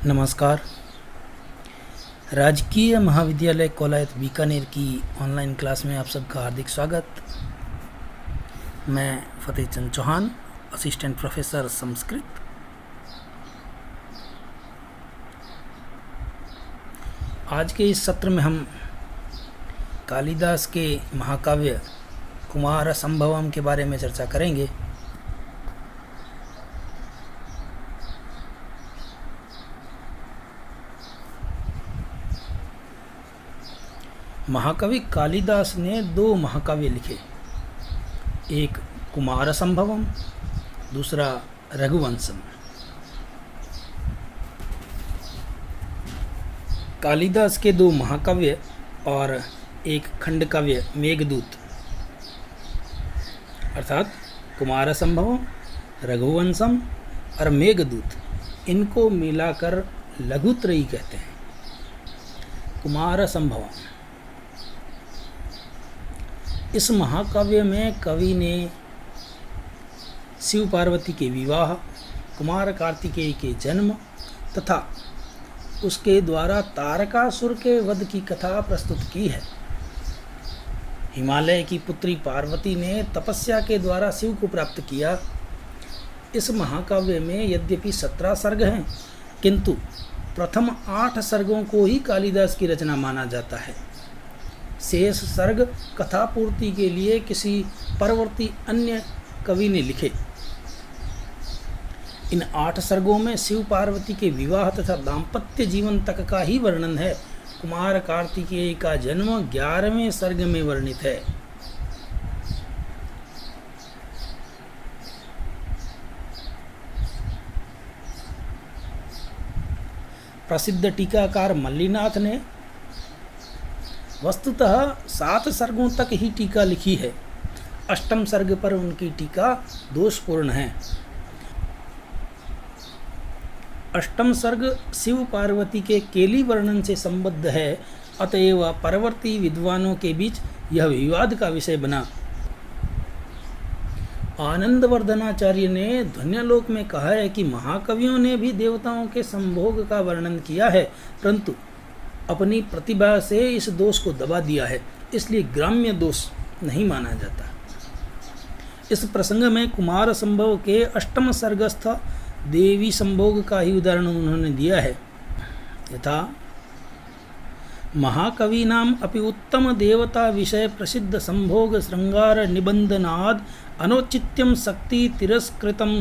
नमस्कार। राजकीय महाविद्यालय कोलायत बीकानेर की ऑनलाइन क्लास में आप सबका हार्दिक स्वागत। मैं फतेह चंद चौहान, असिस्टेंट प्रोफेसर संस्कृत। आज के इस सत्र में हम कालिदास के महाकाव्य कुमार संभवम के बारे में चर्चा करेंगे। महाकवि कालिदास ने दो महाकाव्य लिखे, एक कुमार संभवम, दूसरा रघुवंशम। कालिदास के दो महाकाव्य और एक खंड काव्य मेघदूत अर्थात कुमार संभवम, रघुवंशम और मेघदूत, इनको मिलाकर लघुत्रयी कहते हैं। कुमार संभवम, इस महाकाव्य में कवि ने शिव पार्वती के विवाह, कुमार कार्तिकेय के जन्म तथा उसके द्वारा तारकासुर के वध की कथा प्रस्तुत की है। हिमालय की पुत्री पार्वती ने तपस्या के द्वारा शिव को प्राप्त किया। इस महाकाव्य में यद्यपि 17 सर्ग हैं, किंतु प्रथम 8 सर्गों को ही कालिदास की रचना माना जाता है। शेष सर्ग कथा पूर्ति के लिए किसी परवर्ती अन्य कवि ने लिखे। इन 8 सर्गों में शिव पार्वती के विवाह तथा दाम्पत्य जीवन तक का ही वर्णन है। कुमार कार्तिकेय का जन्म 11वें सर्ग में वर्णित है। प्रसिद्ध टीकाकार मल्लिनाथ ने वस्तुतः 7 सर्गों तक ही टीका लिखी है। 8वें सर्ग पर उनकी टीका दोषपूर्ण है। 8वां सर्ग शिव पार्वती के केली वर्णन से संबद्ध है, अतएव परवर्ती विद्वानों के बीच यह विवाद का विषय बना। आनंदवर्धनाचार्य ने ध्वन्यालोक में कहा है कि महाकवियों ने भी देवताओं के संभोग का वर्णन किया है, परंतु अपनी प्रतिभा से इस दोष को दबा दिया है, इसलिए ग्राम्य दोष नहीं माना जाता। इस प्रसंग में कुमार संभव के 8वें सर्गस्थ देवी संभोग का ही उदाहरण उन्होंने दिया है। यथा महाकवीनाम अपि उत्तम देवता विषय प्रसिद्ध संभोग श्रृंगार निबंधनाद अनौचित्यम शक्ति तिरस्कृतम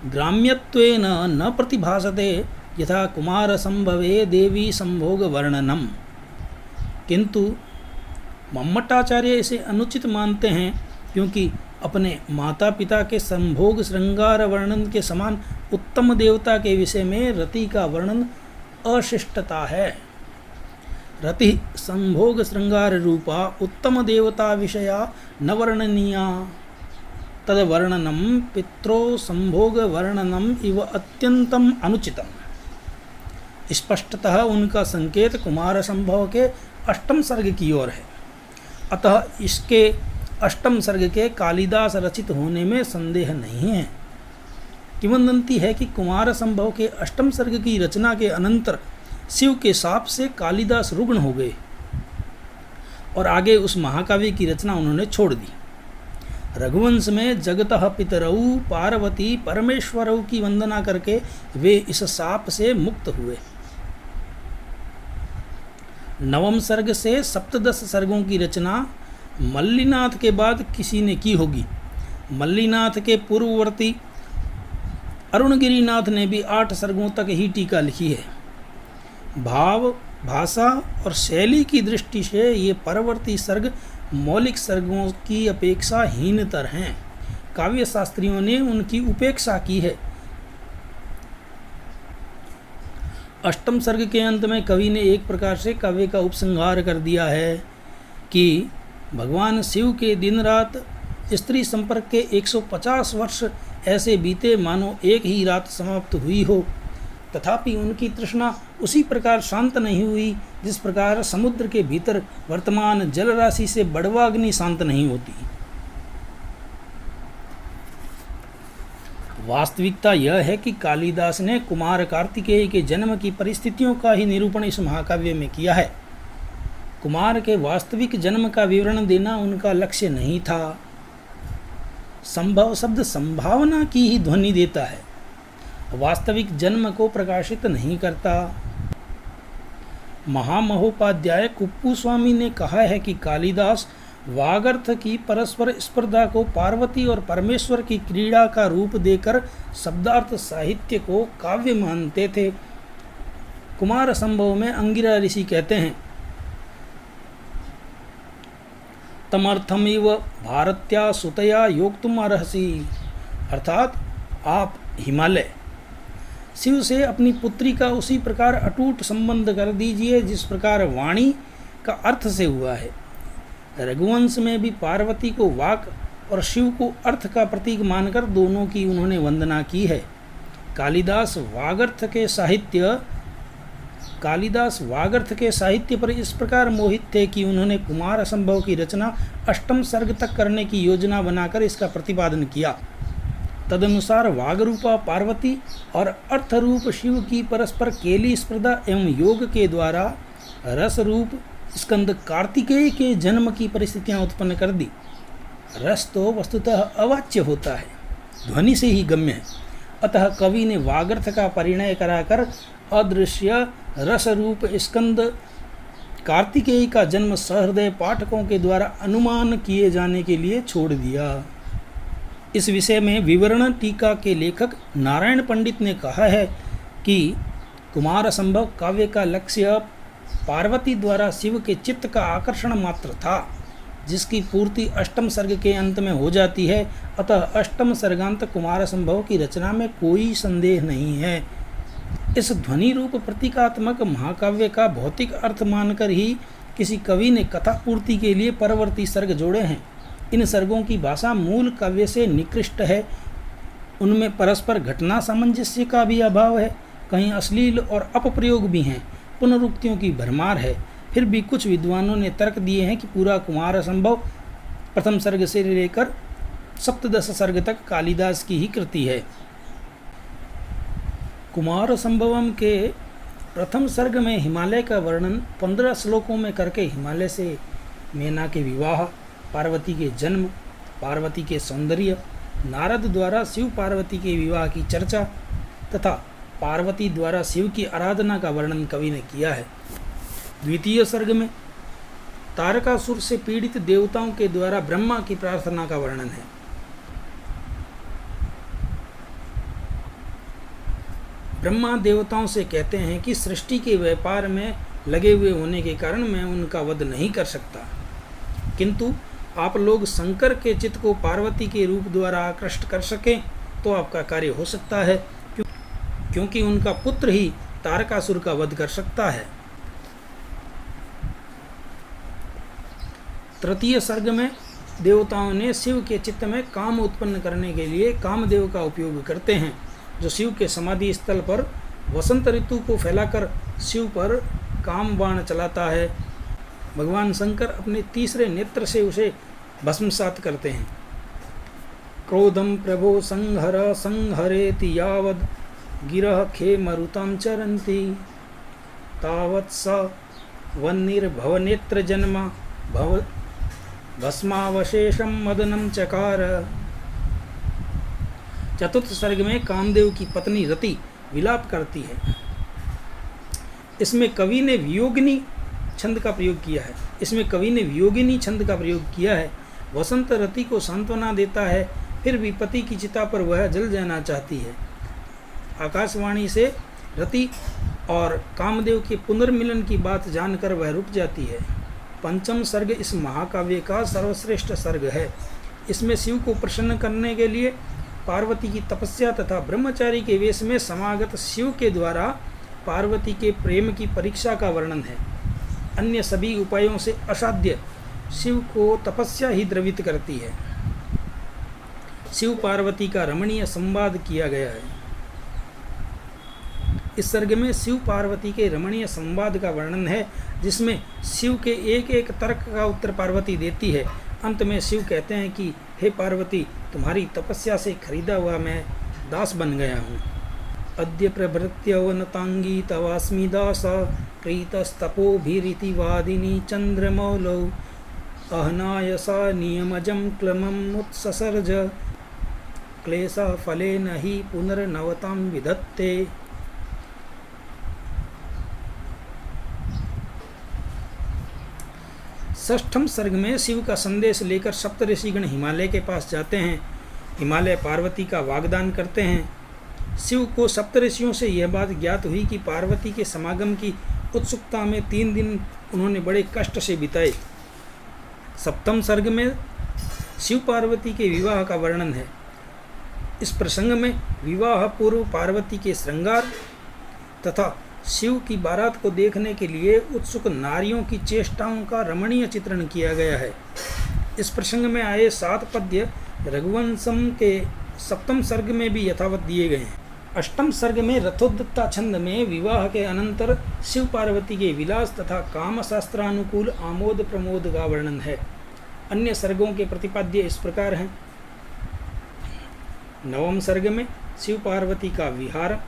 ग्राम्यत्वेन न प्रतिभासते यथा कुमार संभवे देवी संभोग वर्णनम। किंतु मम्मटाचार्य इसे अनुचित मानते हैं, क्योंकि अपने माता पिता के संभोग श्रृंगार वर्णन के समान उत्तम देवता के विषय में रति का वर्णन अशिष्टता है। रति संभोग श्रृंगार रूपा उत्तम देवता विषया न वर्णनीया तद वर्णनम पित्रो संभोग वर्णनम इव अत्यंतम अनुचितम। स्पष्टतः उनका संकेत कुमार संभव के 8वें सर्ग की ओर है, अतः इसके 8वें सर्ग के कालिदास रचित होने में संदेह नहीं है। किंवदंती है कि कुमार संभव के 8वें सर्ग की रचना के अनंतर शिव के शाप से कालिदास रुग्ण हो गए और आगे उस महाकाव्य की रचना उन्होंने छोड़ दी। रघुवंश में जगतः पितरऊ पार्वती परमेश्वरऊ की वंदना करके वे इस शाप से मुक्त हुए। 9वें सर्ग से सप्तदश सर्गों की रचना मल्लिनाथ के बाद किसी ने की होगी। मल्लिनाथ के पूर्ववर्ती अरुणगिरिनाथ ने भी 8 सर्गों तक ही टीका लिखी है। भाव, भाषा और शैली की दृष्टि से ये परवर्ती सर्ग मौलिक सर्गों की अपेक्षा हीनतर हैं। काव्य शास्त्रियों ने उनकी उपेक्षा की है। 8वें सर्ग के अंत में कवि ने एक प्रकार से काव्य का उपसंहार कर दिया है कि भगवान शिव के दिन रात स्त्री संपर्क के 150 वर्ष ऐसे बीते मानो एक ही रात समाप्त हुई हो, तथापि उनकी तृष्णा उसी प्रकार शांत नहीं हुई जिस प्रकार समुद्र के भीतर वर्तमान जल राशि से बड़वाग्नि शांत नहीं होती। वास्तविकता यह है कि कालिदास ने कुमार कार्तिकेय के जन्म की परिस्थितियों का ही निरूपण इस महाकाव्य में किया है। कुमार के वास्तविक जन्म का विवरण देना उनका लक्ष्य नहीं था। संभव शब्द संभावना की ही ध्वनि देता है, वास्तविक जन्म को प्रकाशित नहीं करता। महामहोपाध्याय कुप्पू स्वामी ने कहा है कि कालिदास वागर्थ की परस्पर स्पर्धा को पार्वती और परमेश्वर की क्रीड़ा का रूप देकर शब्दार्थ साहित्य को काव्य मानते थे। कुमार संभव में अंगिरा ऋषि कहते हैं, तमर्थमिव भारत्या सुतया योक्तुम अर्हसि, अर्थात आप हिमालय शिव से अपनी पुत्री का उसी प्रकार अटूट संबंध कर दीजिए जिस प्रकार वाणी का अर्थ से हुआ है। रघुवंश में भी पार्वती को वाक और शिव को अर्थ का प्रतीक मानकर दोनों की उन्होंने वंदना की है। कालिदास वागर्थ के साहित्य पर इस प्रकार मोहित थे कि उन्होंने कुमार संभव की रचना अष्टम सर्ग तक करने की योजना बनाकर इसका प्रतिपादन किया। तदनुसार वागरूपा पार्वती और अर्थरूप शिव की परस्पर केली स्पर्धा एवं योग के द्वारा रस रूप स्कंद कार्तिकेय के जन्म की परिस्थितियां उत्पन्न कर दी। रस तो वस्तुतः अवाच्य होता है, ध्वनि से ही गम्य है। अतः कवि ने वागर्थ का परिणय कराकर अदृश्य रस रूप स्कंद कार्तिकेय का जन्म सहृदय पाठकों के द्वारा अनुमान किए जाने के लिए छोड़ दिया। इस विषय में विवरण टीका के लेखक नारायण पंडित ने कहा है कि कुमार संभव काव्य का लक्ष्य पार्वती द्वारा शिव के चित्त का आकर्षण मात्र था, जिसकी पूर्ति अष्टम सर्ग के अंत में हो जाती है। अतः अष्टम सर्गांत कुमार संभव की रचना में कोई संदेह नहीं है। इस ध्वनि रूप प्रतीकात्मक महाकाव्य का भौतिक अर्थ मानकर ही किसी कवि ने कथा पूर्ति के लिए परवर्ती सर्ग जोड़े हैं। इन सर्गों की भाषा मूल काव्य से निकृष्ट है, उनमें परस्पर घटना सामंजस्य का भी अभाव है, कहीं अश्लील और अपप्रयोग भी हैं, पुनरुक्तियों की भरमार है। फिर भी कुछ विद्वानों ने तर्क दिए हैं कि पूरा कुमार संभव प्रथम सर्ग से लेकर सप्तदश सर्ग तक कालिदास की ही कृति है। कुमार संभवम के प्रथम सर्ग में हिमालय का वर्णन 15 श्लोकों में करके हिमालय से मेना के विवाह, पार्वती के जन्म, पार्वती के सौंदर्य, नारद द्वारा शिव पार्वती के विवाह की चर्चा तथा पार्वती द्वारा शिव की आराधना का वर्णन कवि ने किया है। द्वितीय सर्ग में तारकासुर से पीड़ित देवताओं के द्वारा ब्रह्मा की प्रार्थना का वर्णन है। ब्रह्मा देवताओं से कहते हैं कि सृष्टि के व्यापार में लगे हुए होने के कारण मैं उनका वध नहीं कर सकता, किंतु आप लोग शंकर के चित्त को पार्वती के रूप द्वारा आकृष्ट कर सकें तो आपका कार्य हो सकता है, क्योंकि उनका पुत्र ही तारकासुर का वध कर सकता है। तृतीय सर्ग में देवताओं ने शिव के चित्त में काम उत्पन्न करने के लिए कामदेव का उपयोग करते हैं, जो शिव के समाधि स्थल पर वसंत ऋतु को फैलाकर शिव पर काम बाण चलाता है। भगवान शंकर अपने तीसरे नेत्र से उसे भस्मसात करते हैं। क्रोधम प्रभो संहर संहरेति यावद गिरह खे मरुतां चरन्ति तावत् स वह्निर्भवनेत्र जन्म भव भस्मावशेषम मदनम चकार। चतुर्थ सर्ग में कामदेव की पत्नी रति विलाप करती है। इसमें कवि ने वियोगिनी छंद का प्रयोग किया है। वसंत रति को सांत्वना देता है, फिर भी पति की चिता पर वह जल जाना चाहती है। आकाशवाणी से रति और कामदेव के पुनर्मिलन की बात जानकर वह रुक जाती है। पंचम सर्ग इस महाकाव्य का सर्वश्रेष्ठ सर्ग है। इसमें शिव को प्रसन्न करने के लिए पार्वती की तपस्या तथा ब्रह्मचारी के वेश में समागत शिव के द्वारा पार्वती के प्रेम की परीक्षा का वर्णन है। अन्य सभी उपायों से असाध्य शिव को तपस्या ही द्रवित करती है। शिव पार्वती का रमणीय संवाद किया गया है। इस सर्ग में शिव पार्वती के रमणीय संवाद का वर्णन है, जिसमें शिव के एक एक तर्क का उत्तर पार्वती देती है। अंत में शिव कहते हैं कि हे पार्वती, तुम्हारी तपस्या से खरीदा हुआ मैं दास बन गया हूँ। अद्य प्रभृत्यवनतांगी तवास्मि दास कृतस्तपोभिरिति वादिनी चंद्रमौलौ अहनायसा नियमजं क्लममुत्ससर्ज क्लेशा फलेन हि पुनर्नवतां विधत्ते। षष्ठम सर्ग में शिव का संदेश लेकर सप्तऋषिगण हिमालय के पास जाते हैं। हिमालय पार्वती का वाग्दान करते हैं। शिव को सप्तऋषियों से यह बात ज्ञात हुई कि पार्वती के समागम की उत्सुकता में 3 दिन उन्होंने बड़े कष्ट से बिताए। सप्तम सर्ग में शिव पार्वती के विवाह का वर्णन है। इस प्रसंग में विवाह पूर्व पार्वती के श्रृंगार तथा शिव की बारात को देखने के लिए उत्सुक नारियों की चेष्टाओं का रमणीय चित्रण किया गया है। इस प्रसंग में आए 7 पद्य रघुवंशम के सप्तम सर्ग में भी यथावत दिए गए हैं। अष्टम सर्ग में रथोद्दत्ता छंद में विवाह के अनंतर शिव पार्वती के विलास तथा काम शास्त्रानुकूल आमोद प्रमोद का वर्णन है। अन्य सर्गों के प्रतिपाद्य इस प्रकार हैं। नवम सर्ग में शिव पार्वती का विहार,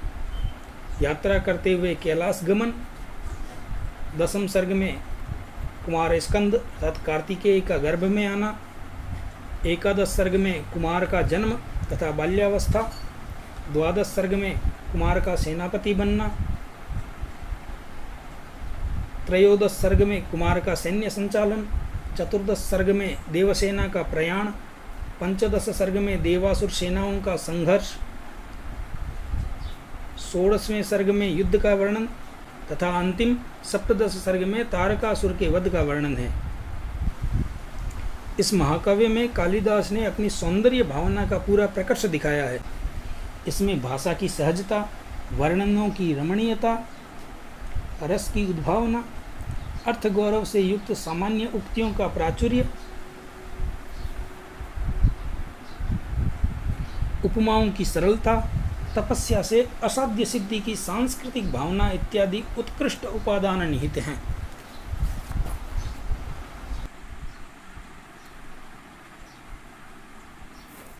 यात्रा करते हुए कैलाश गमन। दसम सर्ग में कुमार स्कंद अर्थात कार्तिकेय का गर्भ में आना। एकादश सर्ग में कुमार का जन्म तथा बाल्यावस्था। द्वादश सर्ग में कुमार का सेनापति बनना। त्रयोदश सर्ग में कुमार का सैन्य संचालन। चतुर्दश सर्ग में देवसेना का प्रयाण। पंचदश सर्ग में देवासुर सेनाओं का संघर्ष। 16वें सर्ग में युद्ध का वर्णन तथा अंतिम सप्तदश सर्ग में तारकासुर के वध का वर्णन है। इस महाकाव्य में कालिदास ने अपनी सौंदर्य भावना का पूरा प्रकर्ष दिखाया है। इसमें भाषा की सहजता, वर्णनों की रमणीयता, रस की उद्भावना, अर्थ गौरव से युक्त सामान्य उक्तियों का प्राचुर्य, उपमाओं की सरलता, तपस्या से असाध्य सिद्धि की सांस्कृतिक भावना इत्यादि उत्कृष्ट उपादान निहित हैं।